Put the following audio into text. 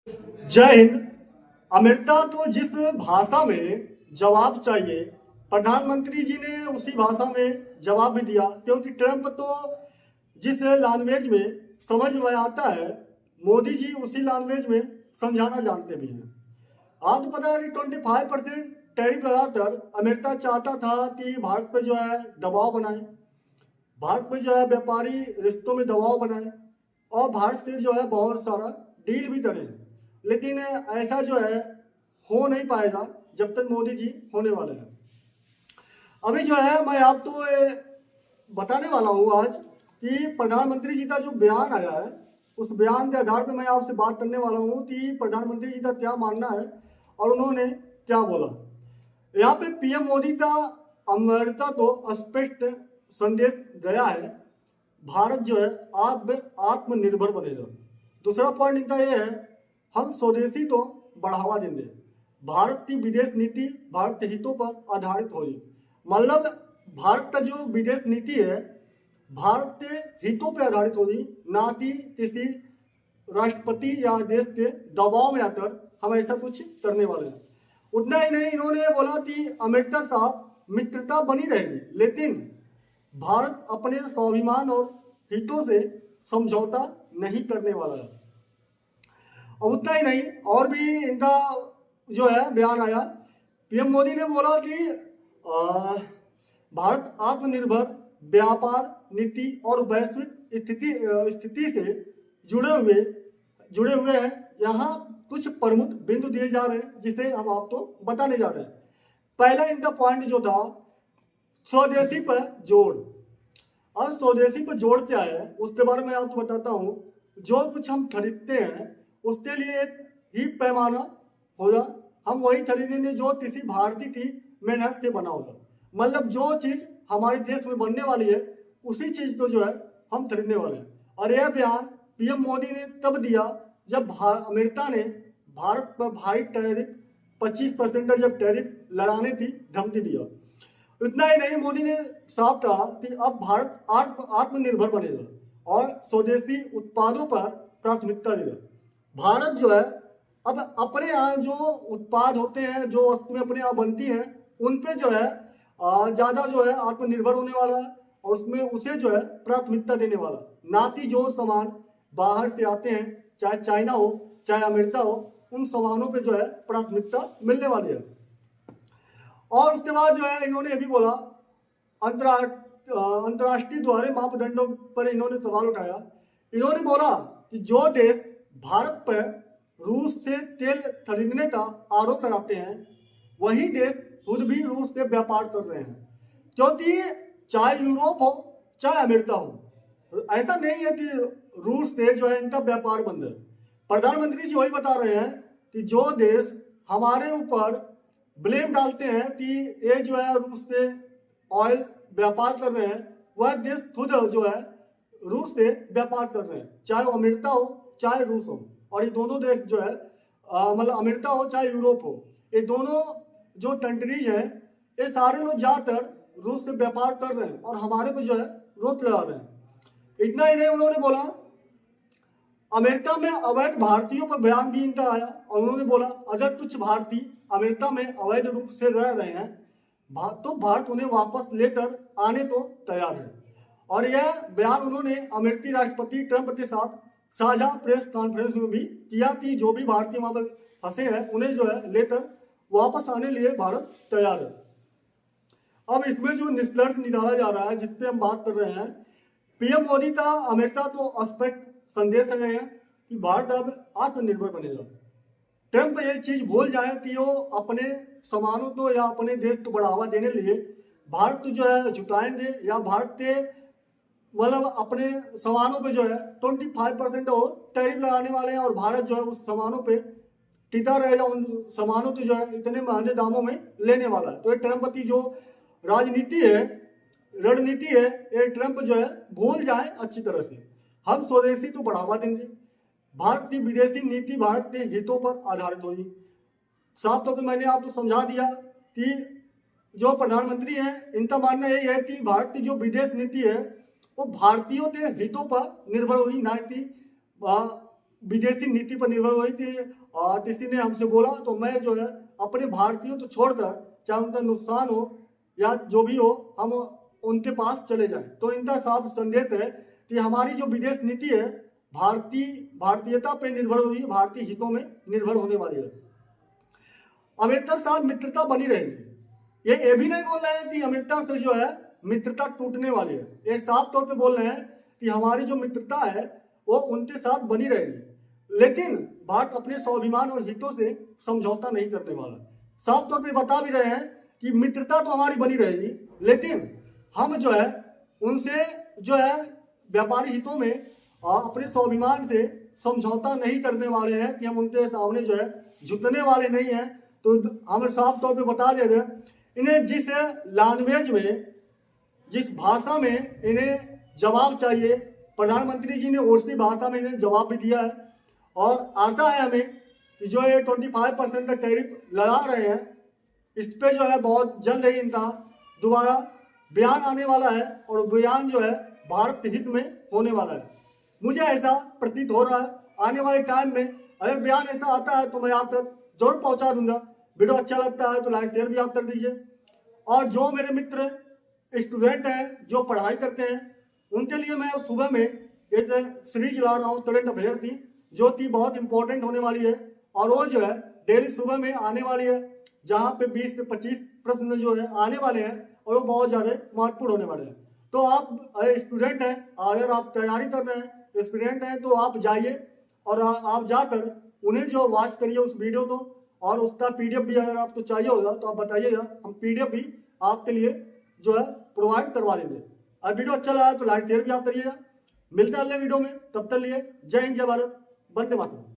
जय हिंद। अमेरिका तो जिस भाषा में जवाब चाहिए, प्रधानमंत्री जी ने उसी भाषा में जवाब भी दिया, क्योंकि ट्रंप तो जिस लैंग्वेज में समझ में आता है, मोदी जी उसी लैंग्वेज में समझाना जानते भी हैं। आपको पता है कि 25% टैरिफ लगाकर अमेरिका चाहता था कि भारत पे जो है दबाव बनाए, भारत में जो है व्यापारी रिश्तों में दबाव बनाए और भारत से जो है बहुत सारा डील भी करें। लेकिन ऐसा जो है हो नहीं पाएगा जब तक मोदी जी होने वाले हैं। अभी जो है मैं आपको बताने वाला हूँ आज कि प्रधानमंत्री जी का जो बयान आया है, उस बयान के आधार पर मैं आपसे बात करने वाला हूँ कि प्रधानमंत्री जी का क्या मानना है और उन्होंने क्या बोला। यहाँ पे पीएम मोदी का अमेरिका को स्पष्ट संदेश गया है, भारत जो है आत्मनिर्भर बनेगा। दूसरा पॉइंट इनका ये है, हम स्वदेशी को बढ़ावा देंगे, भारत की विदेश नीति भारत के हितों पर आधारित होगी। मतलब भारत का जो विदेश नीति है भारत के हितों पर आधारित होगी, ना कि किसी राष्ट्रपति या देश के दबाव में आकर हम ऐसा कुछ करने वाले हैं। उतना ही नहीं, इन्होंने बोला कि अमेरिका के साथ मित्रता बनी रहेगी, लेकिन भारत अपने स्वाभिमान और हितों से समझौता नहीं करने वाला है। और उतना ही नहीं, और भी इनका जो है बयान आया, पीएम मोदी ने बोला कि भारत आत्मनिर्भर व्यापार नीति और वैश्विक स्थिति से जुड़े हुए हैं। यहाँ कुछ प्रमुख बिंदु दिए जा रहे हैं जिसे हम आपको बताने जा रहे हैं। पहला इनका पॉइंट जो था, स्वदेशी पर जोड़। अब स्वदेशी पर जोड़ क्या है उसके बारे में आपको बताता हूँ। जो कुछ हम खरीदते हैं उसके लिए एक ही पैमाना होगा, हम वही खरीदेंगे जो किसी भारतीय की मेहनत से बना होगा। मतलब जो चीज हमारे देश में बनने वाली है उसी चीज को जो है हम खरीदने वाले हैं। और यह बयान पीएम मोदी ने तब दिया जब अमेरिका ने भारत पर भारी टैरिफ 25% का जब टैरिफ लगाने की धमकी दिया। इतना ही नहीं, मोदी ने साफ कहा कि अब भारत आत्मनिर्भर बनेगा और स्वदेशी उत्पादों पर प्राथमिकता देगा। भारत जो है अब अपने यहाँ जो उत्पाद होते हैं, जो वस्तुएं अपने यहाँ बनती हैं, उन पे जो है ज़्यादा जो है आत्मनिर्भर होने वाला है और उसमें उसे जो है प्राथमिकता देने वाला, ना कि जो सामान बाहर से आते हैं, चाहे चाइना हो चाहे अमेरिका हो, उन सामानों पे जो है प्राथमिकता मिलने वाली है। और उसके बाद जो है इन्होंने ये भी बोला, अंतर्राष्ट्रीय दोहरे मापदंडों पर इन्होंने सवाल उठाया। इन्होंने बोला कि जो देश भारत पर रूस से तेल खरीदने का आरोप लगाते हैं, वही देश खुद भी रूस से व्यापार कर रहे हैं, क्योंकि चाहे यूरोप हो चाहे अमेरिका हो, ऐसा नहीं है कि रूस से जो है इनका व्यापार बंद है। प्रधानमंत्री जी वही बता रहे हैं कि जो देश हमारे ऊपर ब्लेम डालते हैं कि ये जो है रूस से ऑयल व्यापार कर रहे हैं, वह देश खुद जो है रूस से व्यापार कर रहे हैं, चाहे वो अमेरिका हो चाहे रूस हो। और ये दोनों देश जो है मतलब अमेरिका हो चाहे यूरोप हो, ये दोनों जो कंट्रीज हैं ये सारे लोग जाकर रूस से व्यापार कर रहे हैं और हमारे को जो है रोक लगा रहे हैं। इतना ही नहीं, उन्होंने बोला अमेरिका में अवैध भारतीयों पर बयान भी इनका आया और उन्होंने बोला अगर कुछ भारतीय अमेरिका में अवैध रूप से रह रहे हैं तो भारत उन्हें वापस लेकर आने को तैयार है। और यह बयान उन्होंने अमेरिकी राष्ट्रपति ट्रंप के साथ साझा प्रेस कॉन्फ्रेंस में भी किया कि जो भी भारतीय वहां पर फंसे हैं उन्हें जो है लेकर वापस आने लिए भारत तैयार है। अब इसमें जो निष्कर्ष निकाला जा रहा है, जिसपे हम बात कर रहे हैं, पीएम मोदी का अमेरिका को स्पष्ट संदेश है कि भारत अब आत्मनिर्भर बनेगा। ट्रंप ये चीज भूल जाए कि वो अपने सामानों को या अपने देश को बढ़ावा देने लिए भारत को जो है झुकाएंगे या भारत के मतलब अपने सामानों पे जो है 25% वो टैरिफ लगाने वाले हैं और भारत जो है उस सामानों पे टिका रहेगा, उन सामानों को जो है इतने महंगे दामों में लेने वाला है। तो ये ट्रंप की जो राजनीति है, रणनीति है, ये ट्रंप जो है भूल जाए अच्छी तरह से। हम स्वदेशी को बढ़ावा देंगे, भारत की विदेशी नीति भारत के हितों पर आधारित होगी। साफ तौर पर मैंने आपको समझा दिया कि जो प्रधानमंत्री हैं इनका मानना यही है कि भारत की जो विदेश नीति है वो भारतीयों के हितों पर निर्भर होगी, ना कि विदेशी नीति पर निर्भर हुई थी और किसी ने हमसे बोला तो मैं जो है अपने भारतीयों तो छोड़कर, चाहे उनका नुकसान हो या जो भी हो, हम उनके पास चले जाएं। तो इनका साफ संदेश है कि हमारी जो विदेश नीति है भारतीयता पे निर्भर हुई, भारतीय हितों में निर्भर होने वाली है। अमेरिका के साथ मित्रता बनी रहेगी। ये भी नहीं बोल रहे हैं कि अमेरिका से जो है मित्रता टूटने वाली है, ये साफ तौर पे बोल रहे हैं कि हमारी जो मित्रता है वो उनके साथ बनी रहेगी, लेकिन भारत अपने स्वाभिमान और हितों से समझौता नहीं करने वाला। साफ तौर पे बता भी रहे हैं कि मित्रता तो हमारी बनी रहेगी, लेकिन हम जो है उनसे जो है व्यापारी हितों में अपने स्वाभिमान से समझौता नहीं करने वाले हैं, कि हम उनके सामने जो है झुकने वाले नहीं हैं। तो हम साफ तौर पे बता दे रहे हैं, इन्हें जिस लैंग्वेज में, जिस भाषा में इन्हें जवाब चाहिए, प्रधानमंत्री जी ने उसी भाषा में इन्हें जवाब भी दिया है। और आशा है हमें कि जो ये 25% का टैरिफ लगा रहे हैं, इस पे जो है बहुत जल्द ही इनका दोबारा बयान आने वाला है, और बयान जो है भारत के हित में होने वाला है। मुझे ऐसा प्रतीत हो रहा है। आने वाले टाइम में अगर बयान ऐसा आता है तो मैं आप तक जरूर पहुंचा दूंगा। वीडियो अच्छा लगता है तो लाइक शेयर भी आप कर दीजिए। और जो मेरे मित्र स्टूडेंट हैं जो पढ़ाई करते हैं, उनके लिए मैं सुबह में एक सीरीज ला रहा हूँ करंट अफेयर की, जो कि बहुत इंपॉर्टेंट होने वाली है। और वो जो है डेली सुबह में आने वाली है, जहाँ पे 20 से 25 प्रश्न जो है आने वाले हैं, और वो बहुत ज़्यादा महत्वपूर्ण होने वाले हैं। तो आप स्टूडेंट हैं, अगर आप तैयारी कर रहे हैं, स्टूडेंट हैं, तो आप जाइए और आप जाकर उन्हें जो वॉच करिए उस वीडियो को, और उसका पीडीएफ भी अगर आपको चाहिए होगा तो आप बताइएगा, हम पीडीएफ भी आपके लिए जो है प्रोवाइड करवा देंगे। और वीडियो अच्छा लगा तो लाइक शेयर भी आप करिएगा। मिलते हैं अगले वीडियो में, तब तक लिए जय हिंद, जय भारत, वंदे मातरम।